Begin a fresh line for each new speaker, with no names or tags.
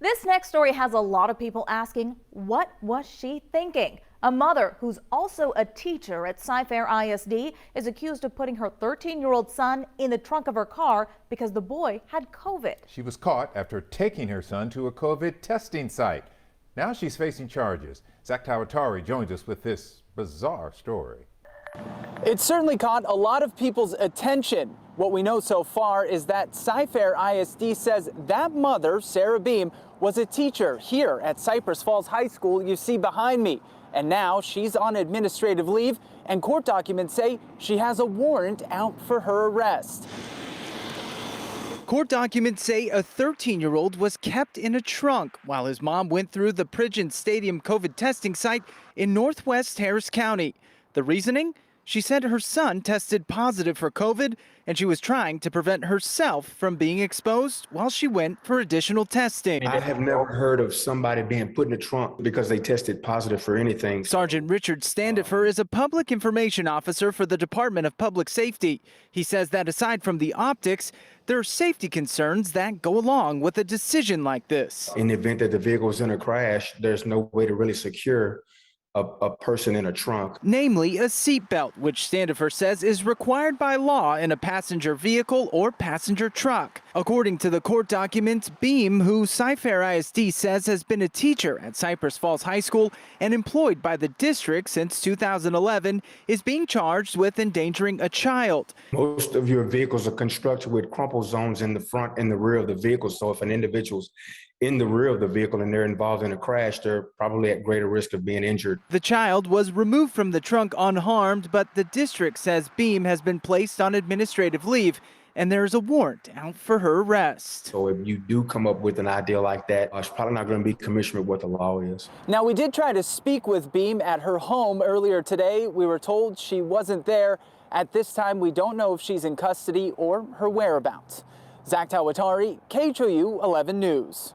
This next story has a lot of people asking, what was she thinking? A mother who's also a teacher at CFISD is accused of putting her 13-year-old son in the trunk of her car because the boy had COVID.
She was caught after taking her son to a COVID testing site. Now she's facing charges. Zach Tawatari joins us with this bizarre story.
It certainly caught a lot of people's attention. What we know so far is that CFISD says that mother, Sarah Beam, was a teacher here at Cypress Falls High School you see behind me. And now she's on administrative leave, and court documents say she has a warrant out for her arrest. Court documents say a 13-year-old was kept in a trunk while his mom went through the Pridgeon Stadium COVID testing site in northwest Harris County. The reasoning? She said her son tested positive for COVID, and she was trying to prevent herself from being exposed while she went for additional testing.
I have never heard of somebody being put in the trunk because they tested positive for anything.
Sergeant Richard Standifer is a public information officer for the Department of Public Safety. He says that aside from the optics, there are safety concerns that go along with a decision like this.
In the event that the vehicle is in a crash, there's no way to really secure a person in a trunk.
Namely, a seatbelt, which Standifer says is required by law in a passenger vehicle or passenger truck. According to the court documents, Beam, who CFISD says has been a teacher at Cypress Falls High School and employed by the district since 2011, is being charged with endangering a child.
Most of your vehicles are constructed with crumple zones in the front and the rear of the vehicle. So if an individual's in the rear of the vehicle and they're involved in a crash, they're probably at greater risk of being injured.
The child was removed from the trunk unharmed, but the district says Beam has been placed on administrative leave and there is a warrant out for her arrest.
So if you do come up with an idea like that, it's probably not going to be commissioned with what the law is.
Now, we did try to speak with Beam at her home earlier today. We were told she wasn't there. At this time, we don't know if she's in custody or her whereabouts. Zach Tawatari, KHOU 11 News.